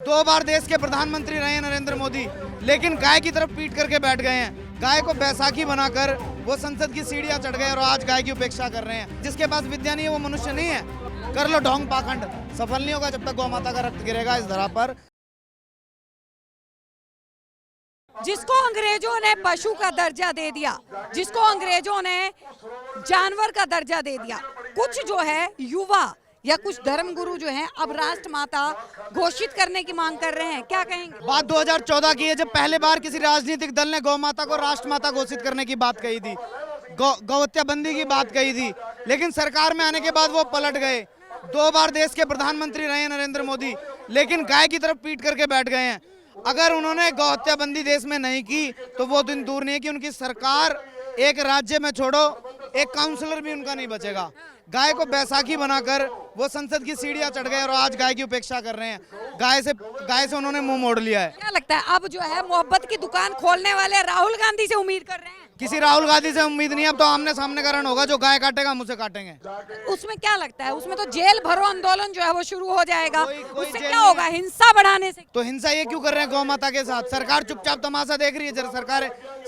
2 बार देश के प्रधानमंत्री रहे हैं नरेंद्र मोदी, लेकिन गाय की तरफ पीट करके बैठ गए हैं। गाय को बैसाखी बनाकर वो संसद की सीढ़ियां चढ़ गए और आज गाय की उपेक्षा कर रहे हैं। जिसके पास विद्या नहीं है वो मनुष्य नहीं है। कर लो ढोंग पाखंड, सफल नहीं होगा जब तक गौ माता का रक्त गिरेगा इस धरा पर। जिसको अंग्रेजों ने पशु का दर्जा दे दिया, जिसको अंग्रेजों ने जानवर का दर्जा दे दिया, कुछ जो है युवा या कुछ धर्मगुरु जो हैं अब राष्ट्रमाता घोषित करने की मांग कर रहे हैं, क्या कहेंगे? बात 2014 की है जब पहले बार किसी राजनीतिक दल ने गौ माता को राष्ट्रमाता घोषित करने की बात कही थी, गौ हत्या बंदी की बात कही थी, लेकिन सरकार में आने के बाद वो पलट गए। 2 बार देश के प्रधानमंत्री रहे हैं नरेंद्र मोदी, लेकिन गाय की तरफ पीट करके बैठ गए हैं। अगर उन्होंने गौ हत्या बंदी देश में नहीं की तो वो दिन दूर नहीं है कि उनकी सरकार एक राज्य में छोड़ो एक काउंसलर भी उनका नहीं बचेगा। गाय को बैसाखी बनाकर वो संसद की सीढ़ियां चढ़ गए और आज गाय की उपेक्षा कर रहे हैं। गाय से उन्होंने मुंह मोड़ लिया है। क्या लगता है अब जो है मोहब्बत की दुकान खोलने वाले राहुल गांधी से उम्मीद कर रहे हैं? किसी राहुल गांधी से उम्मीद नहीं, अब तो आमने सामने का रण होगा। जो गाय काटेगा हम उसे काटेंगे। उसमें क्या लगता है, उसमें तो जेल भरो आंदोलन जो है वो शुरू हो जाएगा। कोई उससे जेल क्या होगा, हिंसा बढ़ाने से? तो हिंसा ये क्यों कर रहे हैं गौ माता के साथ? सरकार चुपचाप तमाशा देख रही है। जरा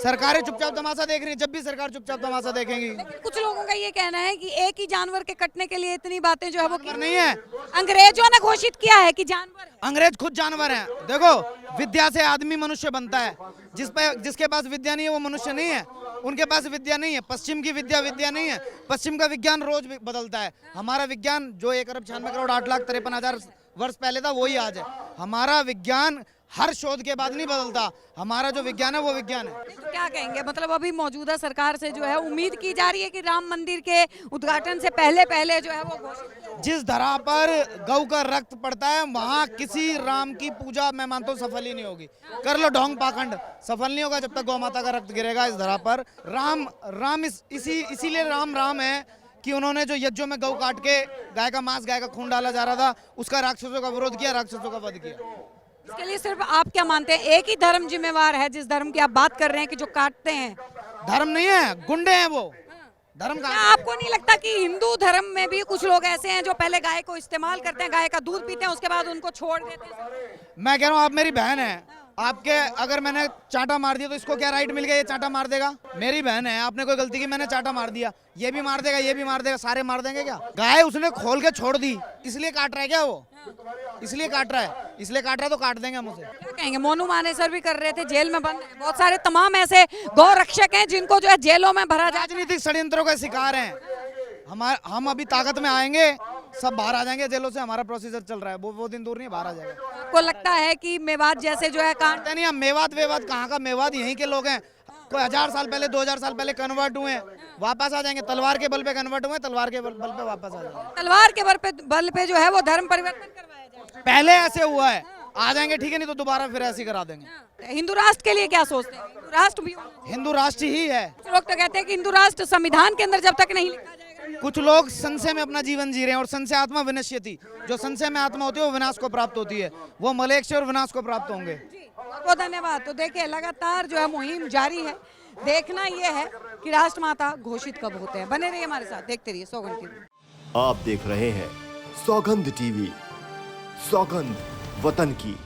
सरकारें चुपचाप तमाशा देख रही है। जब भी सरकार चुपचाप तमाशा देखेंगी। कुछ लोगों का ये कहना है कि एक ही जानवर के कटने के लिए इतनी बातें जो है वो नहीं है। अंग्रेजों ने घोषित किया है कि जानवर है। अंग्रेज खुद जानवर हैं। देखो, विद्या से आदमी मनुष्य बनता है। जिसके पास विद्या नहीं है वो मनुष्य नहीं है। उनके पास विद्या नहीं है। पश्चिम की विद्या नहीं है। पश्चिम का विज्ञान रोज बदलता है। हमारा विज्ञान जो 1,96,08,53,000 वर्ष पहले था वही आज है। हमारा विज्ञान हर शोध के बाद नहीं बदलता। हमारा जो विज्ञान है वो विज्ञान है। तो क्या कहेंगे, मतलब अभी मौजूदा सरकार से जो है उम्मीद की जा रही है कि राम मंदिर के उद्घाटन से पहले जो है वो घोषित। जिस धरा पर गौ का रक्त पड़ता है वहाँ किसी राम की पूजा मैं मानता हूँ सफल ही नहीं होगी। कर लो ढोंग पाखंड, सफल नहीं होगा जब तक गौ माता का रक्त गिरेगा इस धरा पर। इसीलिए राम है कि उन्होंने जो यज्ञों में गौ काट के गाय का मांस, गाय का खून डाला जा रहा था, उसका राक्षसों का विरोध किया, राक्षसों का वध किया। इसके लिए सिर्फ आप क्या मानते हैं, एक ही धर्म जिम्मेवार है? जिस धर्म की आप बात कर रहे हैं कि जो काटते हैं, धर्म नहीं है, गुंडे हैं वो। धर्म का आपको नहीं लगता कि हिंदू धर्म में भी कुछ लोग ऐसे हैं जो पहले गाय को इस्तेमाल करते हैं, गाय का दूध पीते हैं, उसके बाद उनको छोड़ देते हैं? मैं कह रहा हूँ आप मेरी बहन है, आपके अगर मैंने चांटा मार दिया तो इसको क्या राइट मिल गया ये चांटा मार देगा? मेरी बहन है, आपने कोई गलती की, मैंने चांटा मार दिया, ये भी मार देगा, ये भी मार देगा, सारे मार देंगे क्या? गाय उसने खोल के छोड़ दी, इसलिए काट रहा है क्या वो? इसलिए काट रहा है तो काट देंगे हम उसे। क्या कहेंगे, मोनू मानेसर भी कर रहे थे, जेल में बंद। बहुत सारे तमाम ऐसे गौ रक्षक हैं जिनको जो है जेलों में भरा जाए। राजनीतिक षड्यंत्रों का शिकार हैं। हम अभी ताकत में आएंगे, सब बाहर आ जाएंगे जेलों से। हमारा प्रोसीजर चल रहा है, वो दिन दूर नहीं, बाहर आ जाएगा। आपको लगता है कि मेवात जैसे जो है कांड नहीं, हम मेवात कहाँ का? मेवात यहीं के लोग हैं। कोई 1000 साल पहले 2000 साल पहले कन्वर्ट हुए, वापस आ जाएंगे। तलवार के बल पे कन्वर्ट हुए, तलवार के बल पे वापस आ जाएंगे। तलवार के बल पे जो है वो धर्म परिवर्तन करवाया जाए। पहले ऐसे हुआ है, आ जाएंगे ठीक है, नहीं तो दोबारा फिर ऐसे करा देंगे। हिंदू राष्ट्र के लिए क्या सोचते हैं? हिंदू राष्ट्र भी हिंदू राष्ट्र ही है। कुछ लोग तो कहते हैं कि हिंदू राष्ट्र संविधान के अंदर जब तक नहीं लिखा जाएगा। कुछ लोग संशय में अपना जीवन जी रहे हैं और संशय आत्मा विनश्यति। जो संशय में आत्मा होती है वो विनाश को प्राप्त होती है, वो मलेच्छ से और विनाश को प्राप्त होंगे। बहुत धन्यवाद। तो देखिए लगातार जो है मुहिम जारी है। देखना यह है कि राष्ट्रमाता घोषित कब होते हैं। बने रहिए हमारे साथ, देखते रहिए सौगंध टीवी। आप देख रहे हैं सौगंध टीवी, सौगंध वतन की।